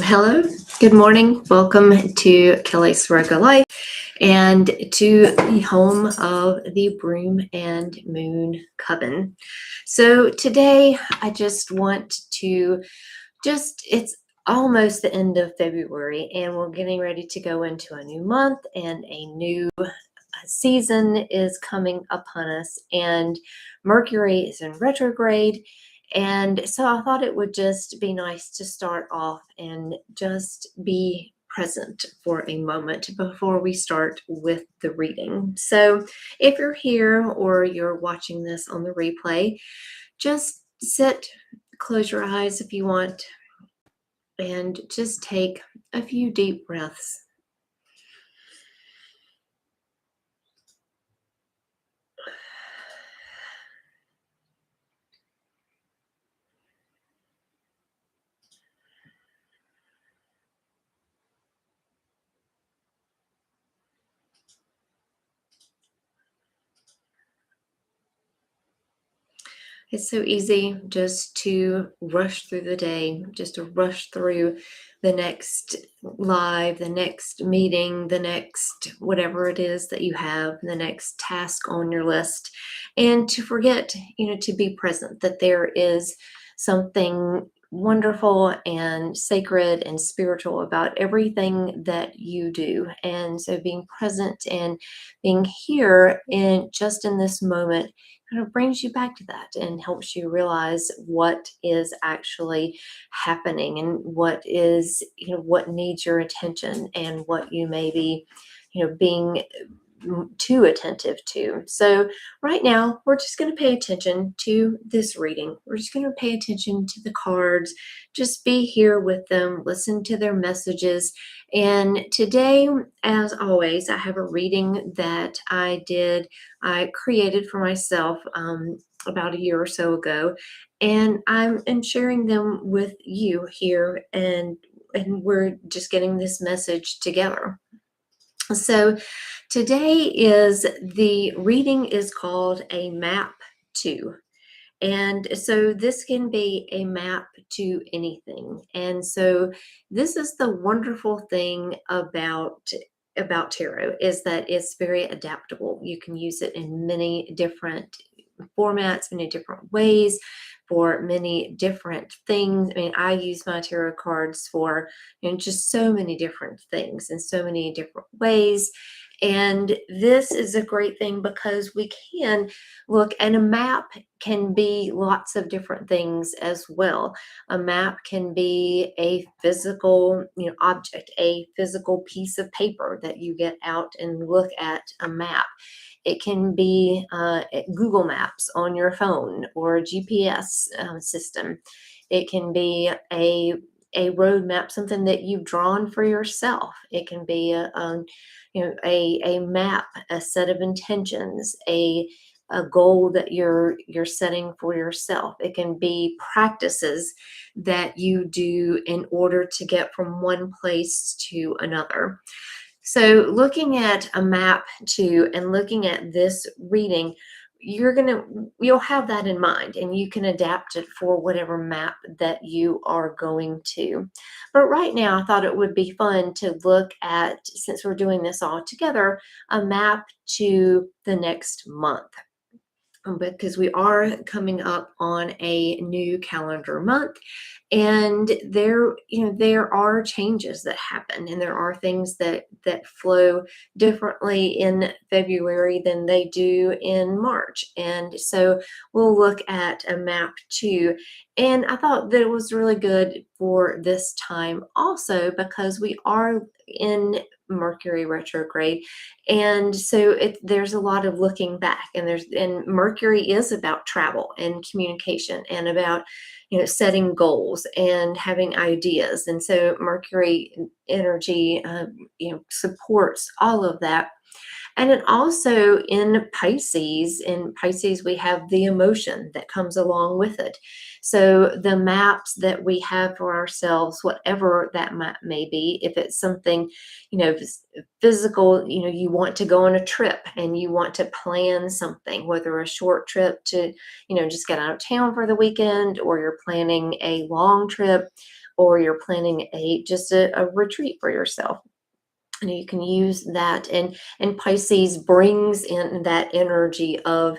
Hello, good morning. Welcome to Kelly's Regular Life and to the home of the Broom and Moon Coven. So today I just want to it's almost the end of February and we're getting ready to go into a new month and a new season is coming upon us, and Mercury is in retrograde. And so I thought it would just be nice to start off and just be present for a moment before we start with the reading. So if you're here or you're watching this on the replay, just sit, close your eyes if you want, and just take a few deep breaths. It's so easy just to rush through the day, just to rush through the next live, the next meeting, the next whatever it is that you have, the next task on your list, and to forget, to be present, that there is something wonderful and sacred and spiritual about everything that you do. And so being present and being here in this moment kind of brings you back to that and helps you realize what is actually happening and what is, what needs your attention and what you may be, being too attentive to. So right now, we're just going to pay attention to this reading. We're just going to pay attention to the cards, just be here with them, listen to their messages. And today, as always, I have a reading that I created for myself about a year or so ago, and I'm sharing them with you here, and we're just getting this message together. So today the reading is called A Map To. And so this can be a map to anything. And so this is the wonderful thing about tarot, is that it's very adaptable. You can use it in many different formats, many different ways, for many different things. I mean, I use my tarot cards for just so many different things in so many different ways. And this is a great thing because we can look, and a map can be lots of different things as well. A map can be a physical, object, a physical piece of paper that you get out and look at a map. It can be Google Maps on your phone or a GPS system. It can be a road map, something that you've drawn for yourself. It can be a map, a set of intentions, a goal that you're setting for yourself. It can be practices that you do in order to get from one place to another. So looking at a map too, and looking at this reading, you'll have that in mind, and you can adapt it for whatever map that you are going to. But right now, I thought it would be fun to look at, since we're doing this all together, a map to the next month, because we are coming up on a new calendar month, and there are changes that happen, and there are things that flow differently in February than they do in March. And so we'll look at a map too. And I thought that it was really good for this time also because we are in Mercury retrograde, and so there's a lot of looking back, and Mercury is about travel and communication and about setting goals and having ideas. And so Mercury energy supports all of that. And then also in Pisces, we have the emotion that comes along with it. So the maps that we have for ourselves, whatever that map may be, if it's something, physical, you want to go on a trip and you want to plan something, whether a short trip to, just get out of town for the weekend, or you're planning a long trip, or you're planning a retreat for yourself. And you can use that, and Pisces brings in that energy of,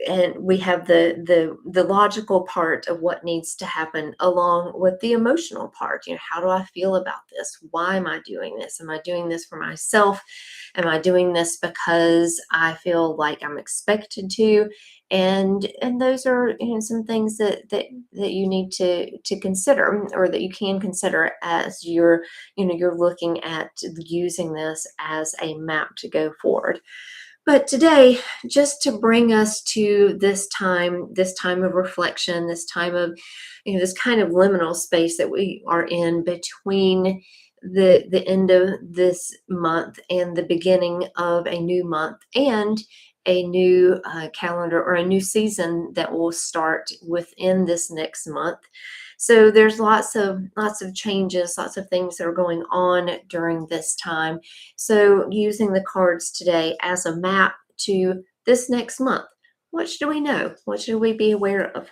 and we have the logical part of what needs to happen along with the emotional part. How do I feel about this? Why am I doing this? Am I doing this for myself? Am I doing this because I feel like I'm expected to? And those are, some things that you need to consider, or that you can consider as you're looking at using this as a map to go forward. But today, just to bring us to this time of reflection, this time of, this kind of liminal space that we are in between the end of this month and the beginning of a new month, and a new calendar, or a new season that will start within this next month. So there's lots of changes, lots of things that are going on during this time. So using the cards today as a map to this next month, what should we know? What should we be aware of?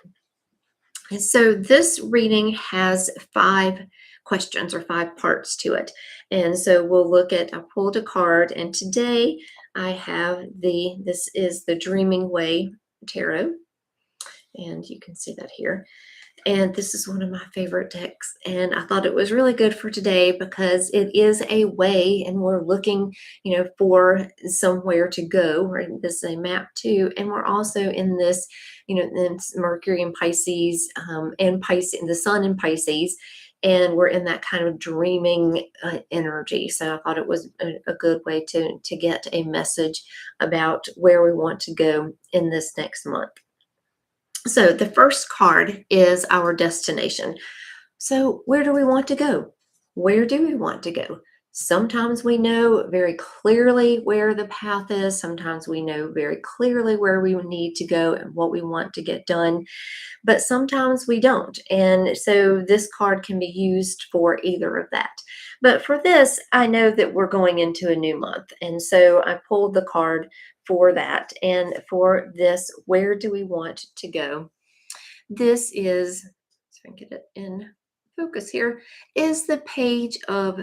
And so this reading has 5 questions, or 5 parts to it. And so I pulled a card, and today I have this is the Dreaming Way Tarot. And you can see that here. And this is one of my favorite decks. And I thought it was really good for today because it is a way, and we're looking, for somewhere to go. This is a map too. And we're also in this, this Mercury in Pisces, and Pisces, the sun in Pisces. And we're in that kind of dreaming energy. So I thought it was a good way to get a message about where we want to go in this next month. So the first card is our destination. So where do we want to go? Where do we want to go? Sometimes we know very clearly where the path is. Sometimes we know very clearly where we need to go and what we want to get done. But sometimes we don't. And so this card can be used for either of that. But for this, I know that we're going into a new month. And so I pulled the card for that. And for this, where do we want to go? This is, so I can get it in focus here, is the Page of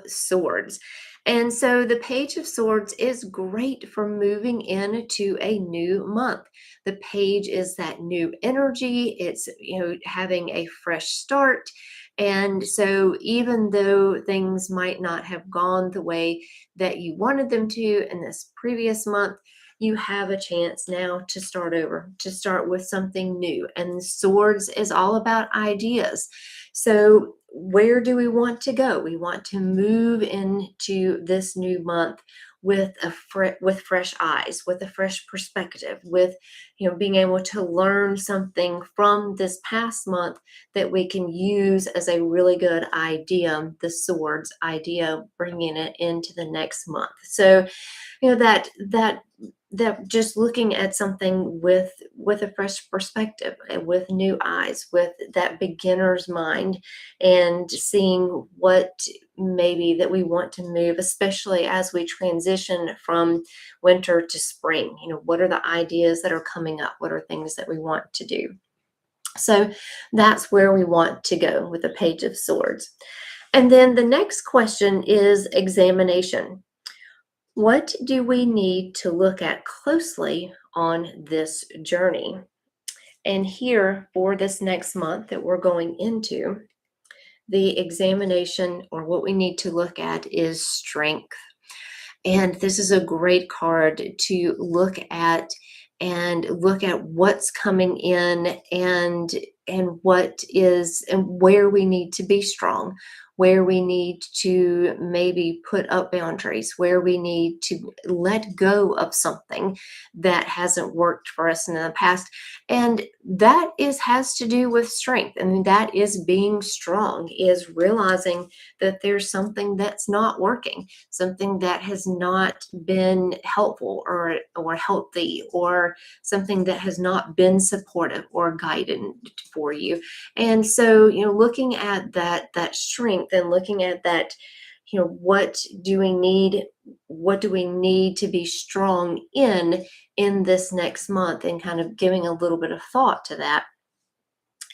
Swords. And so the Page of Swords is great for moving into a new month. The page is that new energy. It's, having a fresh start. And so even though things might not have gone the way that you wanted them to in this previous month, you have a chance now to start over, to start with something new. And Swords is all about ideas. So where do we want to go? We want to move into this new month with with fresh eyes, with a fresh perspective, with being able to learn something from this past month that we can use as a really good idea, the Swords idea, bringing it into the next month. So that just looking at something with a fresh perspective, and with new eyes, with that beginner's mind, and seeing what maybe that we want to move, especially as we transition from winter to spring. What are the ideas that are coming up? What are things that we want to do? So that's where we want to go with the Page of Swords. And then the next question is examination. What do we need to look at closely on this journey? And here, for this next month that we're going into, the examination, or what we need to look at, is strength. And this is a great card to look at, and look at what's coming in, and what is, and where we need to be strong, where we need to maybe put up boundaries, where we need to let go of something that hasn't worked for us in the past. And that has to do with strength. I mean, that is being strong, is realizing that there's something that's not working, something that has not been helpful, or healthy, or something that has not been supportive or guided for you. And so, looking at that strength, and looking at that, what do we need to be strong in this next month, and kind of giving a little bit of thought to that.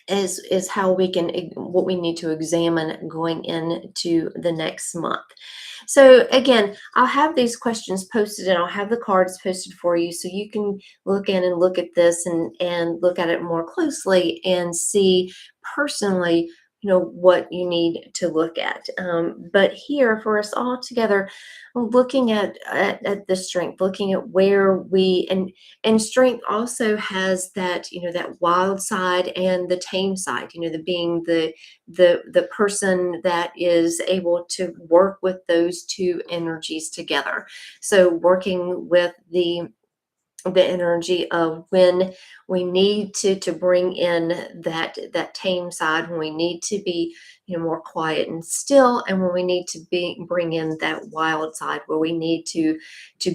is how we can, what we need to examine going into the next month. So again, I'll have these questions posted and I'll have the cards posted for you so you can look in and look at this and look at it more closely and see personally, what you need to look at. But here for us all together, looking at the strength, looking at where we, and strength also has that, that wild side and the tame side, the being the person that is able to work with those two energies together. So working with the energy of when we need to bring in that tame side, when we need to be, more quiet and still, and when we need to bring in that wild side where we need to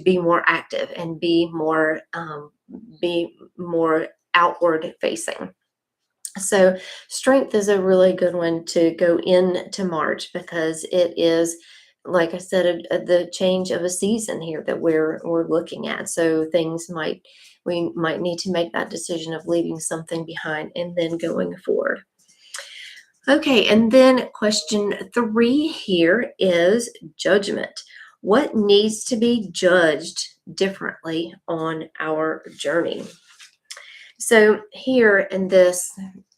be more active and be more outward facing. So strength is a really good one to go into March because it is, like I said, the change of a season here that we're looking at. So we might need to make that decision of leaving something behind and then going forward. Okay, and then question 3 here is judgment. What needs to be judged differently on our journey? So here in this,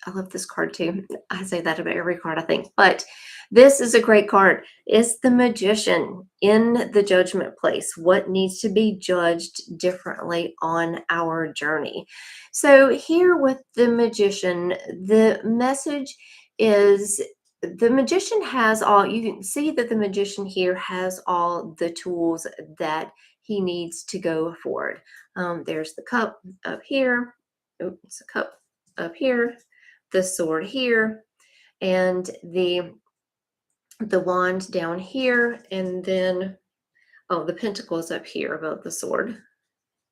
I love this card too. I say that about every card, I think, but this is a great card. It's the Magician in the judgment place. What needs to be judged differently on our journey? So here with the Magician, the message is the Magician has all, you can see that the Magician here has all the tools that he needs to go forward. There's the cup up here. Oh, it's a cup up here, the sword here, and the wand down here, and then the pentacles up here above the sword.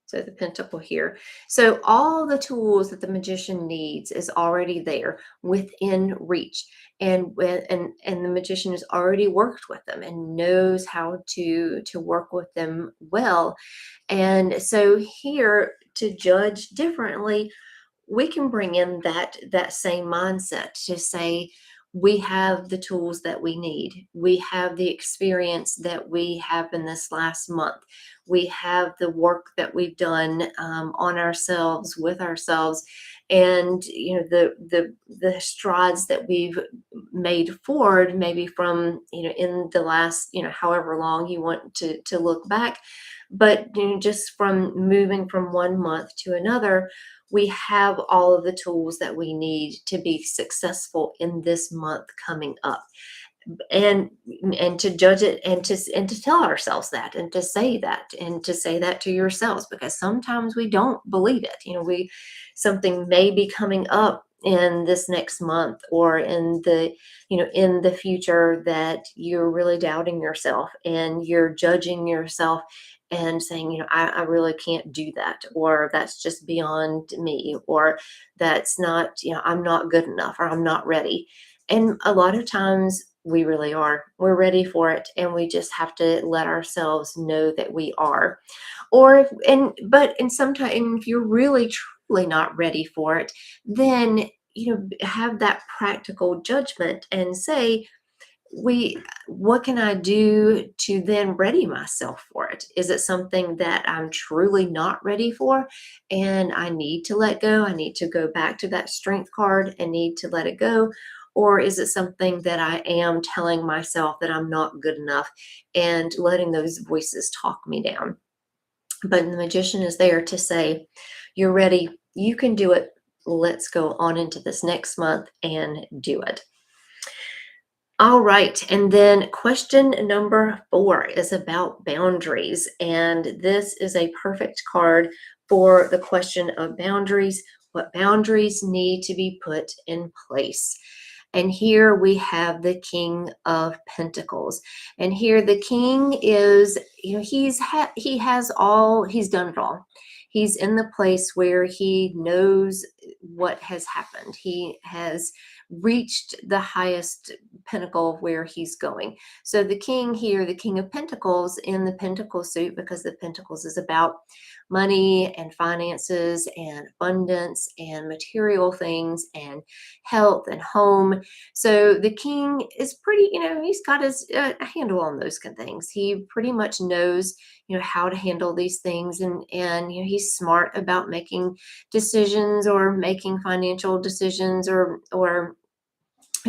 So the pentacle here. So all the tools that the Magician needs is already there within reach. And the Magician has already worked with them and knows how to work with them well. And so here, to judge differently, we can bring in that same mindset to say we have the tools that we need. We have the experience that we have in this last month. We have the work that we've done on ourselves, with ourselves, and the strides that we've made forward, maybe from in the last however long you want to look back, but just from moving from one month to another, we have all of the tools that we need to be successful in this month coming up. And to judge it and to tell ourselves that and to say that to yourselves, because sometimes we don't believe it. Something may be coming up in this next month or in the future that you're really doubting yourself and you're judging yourself and saying, I really can't do that, or that's just beyond me, or that's not, I'm not good enough, or I'm not ready. And a lot of times we really are. We're ready for it, and we just have to let ourselves know that we are. Or sometimes if you're really truly not ready for it, then have that practical judgment and say, what can I do to then ready myself for it? Is it something that I'm truly not ready for and I need to let go? I need to go back to that strength card and need to let it go. Or is it something that I am telling myself that I'm not good enough and letting those voices talk me down? But the Magician is there to say, you're ready, you can do it. Let's go on into this next month and do it. All right, and then question number 4 is about boundaries, and this is a perfect card for the question of boundaries. What boundaries need to be put in place? And here we have the King of Pentacles, and here the King is, he's done it all. He's in the place where he knows what has happened. He has reached the highest pinnacle of where he's going. So the king here, the king of pentacles in the pentacle suit, because the pentacles is about money and finances and abundance and material things and health and home. So the king is pretty, he's got his handle on those kind of things. He pretty much knows, how to handle these things, and he's smart about making decisions or making financial decisions or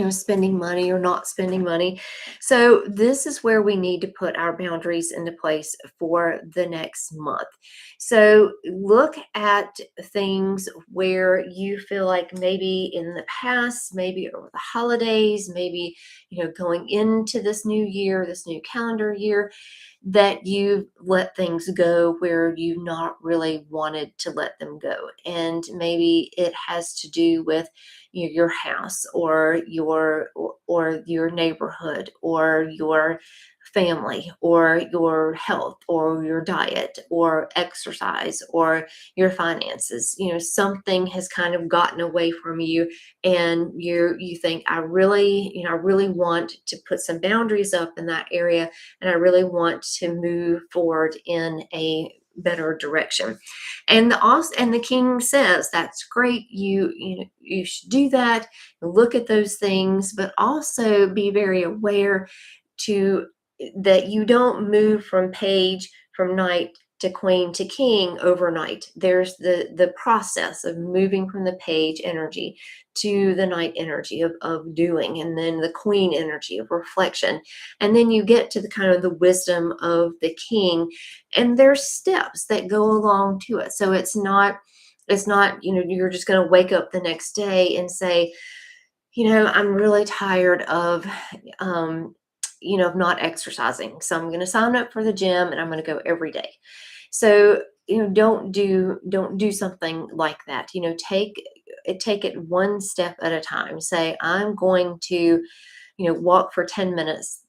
spending money or not spending money. So this is where we need to put our boundaries into place for the next month. So look at things where you feel like maybe in the past, maybe over the holidays, maybe, going into this new year, this new calendar year, that you let things go where you not really wanted to let them go. And maybe it has to do with your house or your neighborhood or your family or your health or your diet or exercise or your finances. Something has kind of gotten away from you, and you think, I really want to put some boundaries up in that area, and I really want to move forward in a better direction. And the king says, that's great, you should do that, look at those things, but also be very aware to that you don't move from knight to queen to king overnight. There's the process of moving from the page energy to the knight energy of doing, and then the queen energy of reflection, and then you get to the kind of the wisdom of the king, and there's steps that go along to it. So it's not you're just going to wake up the next day and say, I'm really tired of not exercising, so I'm going to sign up for the gym and I'm going to go every day. So don't do something like that. Take it one step at a time. Say, I'm going to walk for 10 minutes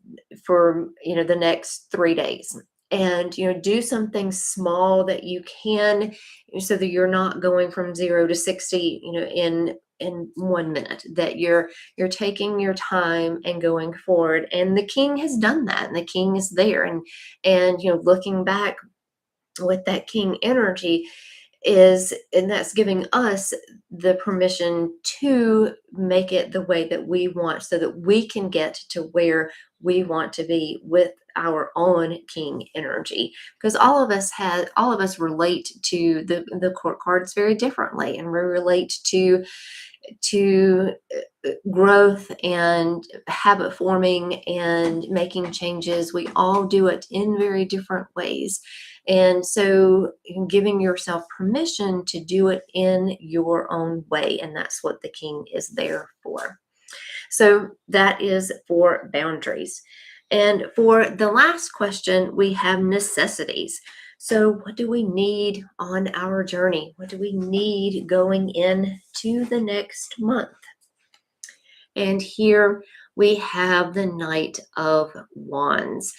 for the next 3 days, and do something small that you can, so that you're not going from 0 to 60 in 1 minute, that you're taking your time and going forward. And the king has done that, and the king is there, and looking back with that king energy and that's giving us the permission to make it the way that we want, so that we can get to where we want to be with our own king energy. Because all of us relate to the court cards very differently, and we relate to growth and habit forming and making changes. We all do it in very different ways. And so giving yourself permission to do it in your own way. And that's what the king is there for. So that is for boundaries. And for the last question, we have necessities. So what do we need on our journey? What do we need going into the next month? And here we have the Knight of Wands.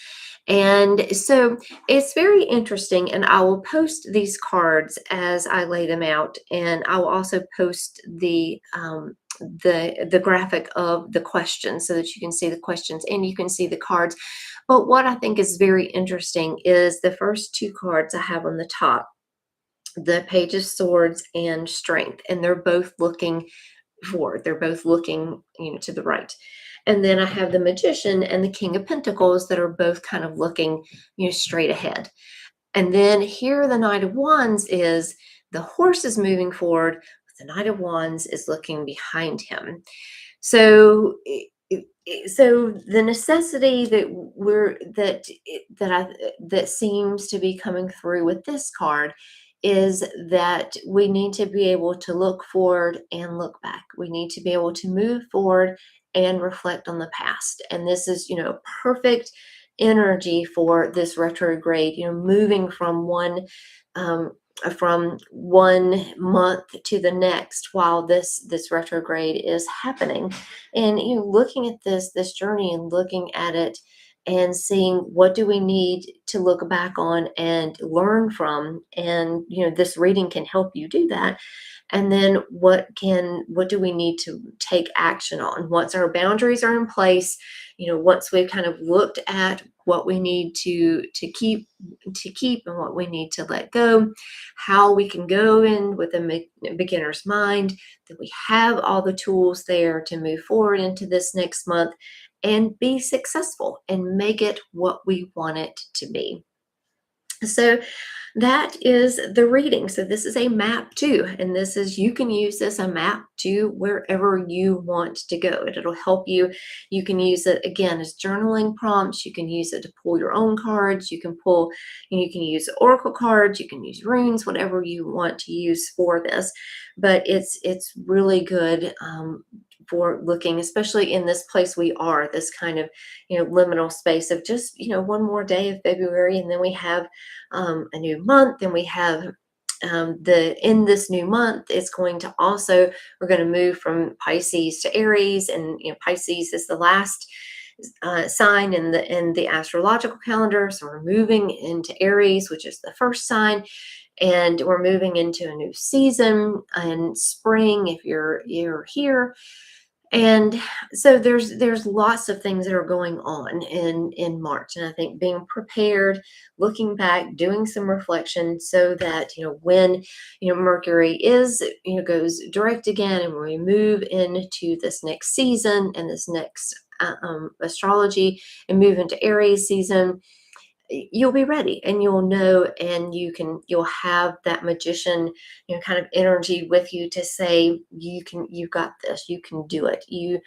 And so it's very interesting, and I will post these cards as I lay them out, and I will also post the graphic of the questions, so that you can see the questions and you can see the cards. But what I think is very interesting is the first two cards I have on the top, the Page of Swords and Strength, and they're both looking forward. They're both looking, to the right. And then I have the Magician and the King of Pentacles that are both kind of looking, straight ahead. And then here the Knight of Wands is, the horse is moving forward, but the Knight of Wands is looking behind him. So the necessity that seems to be coming through with this card is that we need to be able to look forward and look back. We need to be able to move forward and reflect on the past. And this is, perfect energy for this retrograde, moving from one month to the next while this retrograde is happening. And looking at this journey and looking at it and seeing what do we need to look back on and learn from. And, this reading can help you do that. And then what do we need to take action on once our boundaries are in place? Once we've kind of looked at what we need to keep and what we need to let go, how we can go in with a beginner's mind, that we have all the tools there to move forward into this next month and be successful and make it what we want it to be. So that is the reading. So this is a map too, and you can use this a map to wherever you want to go. It'll help you. You can use it again as journaling prompts. You can use it to pull your own cards. You can use oracle cards. You can use runes, whatever you want to use for this. But it's really good. For looking, especially in this place we are, this kind of liminal space of just one more day of February, and then we have a new month, and we have in this new month, we're going to move from Pisces to Aries, and Pisces is the last sign in the astrological calendar. So we're moving into Aries, which is the first sign, and we're moving into a new season and spring if you're here. And so there's lots of things that are going on in March. And I think being prepared, looking back, doing some reflection, so that when Mercury goes direct again, and when we move into this next season and this next astrology and move into Aries season, you'll be ready, and you'll know, and you'll have that magician kind of energy with you to say, you've got this, you can do it, you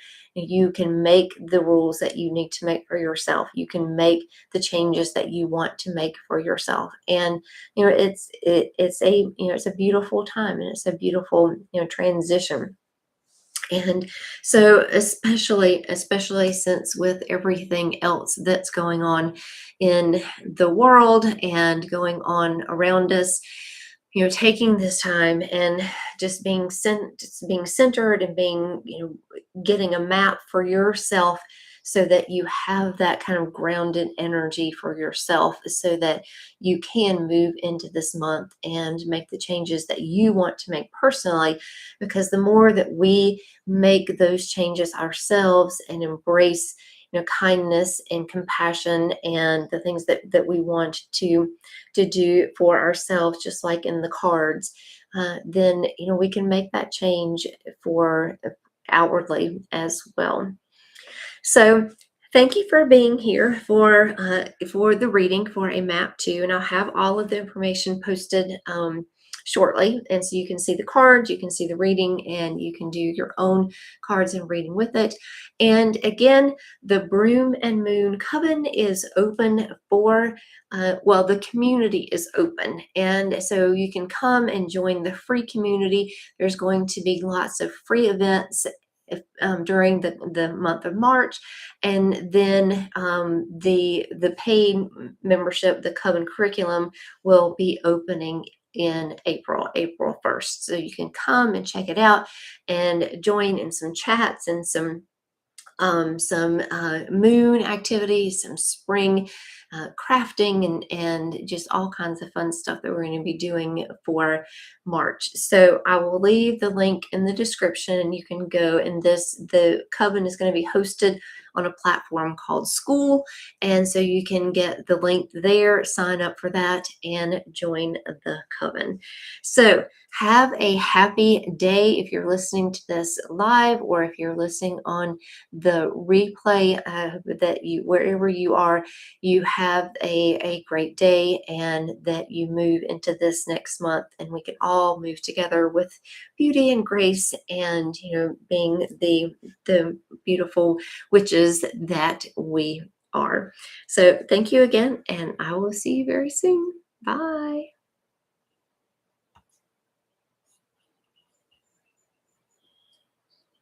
can make the rules that you need to make for yourself, you can make the changes that you want to make for yourself. And it's a beautiful time, and it's a beautiful transition. And so, especially since with everything else that's going on in the world and going on around us, taking this time and just being centered, and being, getting a map for yourself, so that you have that kind of grounded energy for yourself, so that you can move into this month and make the changes that you want to make personally. Because the more that we make those changes ourselves and embrace kindness and compassion and the things that we want to do for ourselves, just like in the cards, then we can make that change for outwardly as well. So thank you for being here for the reading for a map too, and I'll have all of the information posted shortly, and so you can see the cards, you can see the reading, and you can do your own cards and reading with it. And again, the Broom and Moon Coven is open for the community is open, and so you can come and join the free community. There's going to be lots of free events during the month of March, and then the paid membership, the Coven curriculum, will be opening in April 1st. So you can come and check it out and join in some chats and some moon activities, some spring crafting, and just all kinds of fun stuff that we're going to be doing for March. So I will leave the link in the description, and you can go. And the Coven is going to be hosted on a platform called School, and so you can get the link there, sign up for that, and join the Coven. So have a happy day if you're listening to this live, or if you're listening on the replay, wherever you are, you have a great day, and that you move into this next month, and we can all move together with beauty and grace, and being the beautiful witches that we are. So thank you again, and I will see you very soon. Bye.